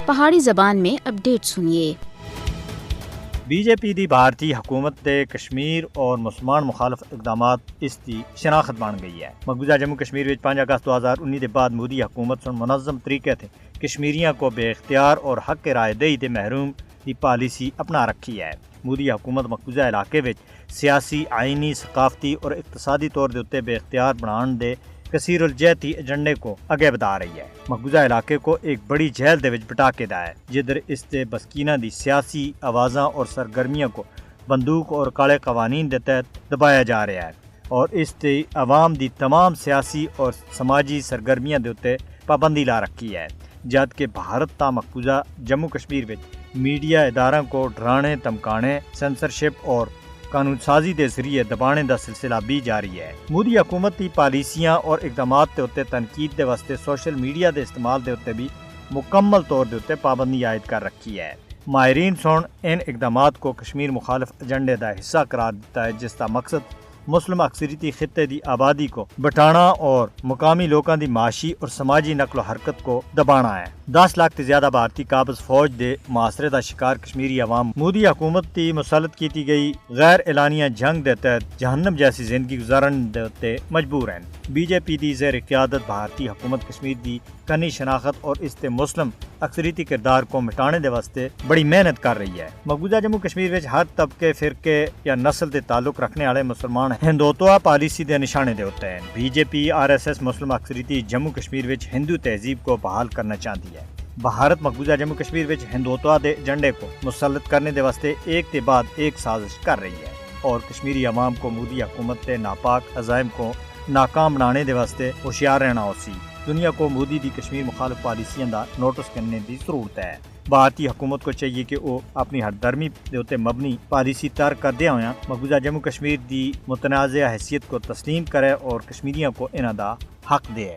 پہاڑی زبان میں اپڈیٹ سنیے۔ بی جے پی دی بھارتی حکومت دے کشمیر اور مسلمان مخالف اقدامات اس دی شناخت بن گئی ہے۔ مقبوضہ جموں کشمیر وچ 5 اگست 2019 دے بعد مودی حکومت سن منظم طریقے تے کشمیریاں کو بے اختیار اور حق رائے دہی تے محروم دی پالیسی اپنا رکھی ہے۔ مودی حکومت مقبوضہ علاقے وچ سیاسی، آئینی، ثقافتی اور اقتصادی طور دے اوتے بے اختیار بنان دے کثیر الجہتی ایجنڈے کو اگے بڑھا رہی ہے۔ مقبوضہ علاقے کو ایک بڑی جھیل دے وچ بٹا کے دا ہے، جدھر اس دے بسکینہ دی سیاسی آوازاں اور سرگرمیاں کو بندوق اور کالے قوانین دے تحت دبایا جا رہا ہے، اور اس دی عوام دی تمام سیاسی اور سماجی سرگرمیاں دے اوتے پابندی لا رکھی ہے، جبکہ بھارت تا مقبوضہ جموں کشمیر وچ میڈیا اداراں کو ڈرانے، دھمکانے، سینسرشپ اور قانون سازی دے ذریعے دبانے دا سلسلہ بھی جاری ہے۔ مودی حکومت دی پالیسیاں اور اقدامات دے اوتے تنقید دے واسطے سوشل میڈیا دے استعمال دے اوتے بھی مکمل طور دے اوتے پابندی عائد کر رکھی ہے۔ ماہرین سن ان اقدامات کو کشمیر مخالف ایجنڈے دا حصہ قرار دیتا ہے، جس کا مقصد مسلم اکثریتی خطے دی آبادی کو بٹانا اور مقامی لوکاں دی معاشی اور سماجی نقل و حرکت کو دبانا ہے۔ 10 لاکھ تے زیادہ بھارتی قابض فوج دے معاشرے دا شکار کشمیری عوام مودی حکومت دی مسلط کیتی گئی غیر اعلانیہ جنگ دے تحت جہنم جیسی زندگی گزارن دے تے مجبور ہیں۔ بی جے پی دی زیر قیادت بھارتی حکومت کشمیر دی کنی شناخت اور اس تے مسلم اکثریتی کردار کو مٹانے دے واسطے بڑی محنت کر رہی ہے۔ مقبوضہ جموں کشمیر وچ ہر طبقے، فرقے یا نسل دے تعلق رکھنے والے مسلمان ہندوتوا پالیسی دے نشانے دے ہوتے ہیں۔ بی جے پی RSS مسلم اکثریتی جموں کشمیر وچ ہندو تہذیب کو بحال کرنا چاہتی ہے۔ بھارت مقبوضہ جموں کشمیر وچ ہندوتوا دے ایجنڈے کو مسلط کرنے دے واسطے ایک تے بعد ایک سازش کر رہی ہے، اور کشمیری عوام کو مودی حکومت کے ناپاک عزائم کو ناکام بنانے دے واسطے ہوشیار رہنا ہوسی۔ دنیا کو مودی دی کشمیر مخالف پالیسیاں دا نوٹس کرنے دی ضرورت ہے۔ بھارتی حکومت کو چاہیے کہ وہ اپنی ہر درمی دے اوتے مبنی پالیسی ترک کردیا ہویا مقبوضہ جموں کشمیر دی متنازع حیثیت کو تسلیم کرے اور کشمیریوں کو انہاں دا حق دے۔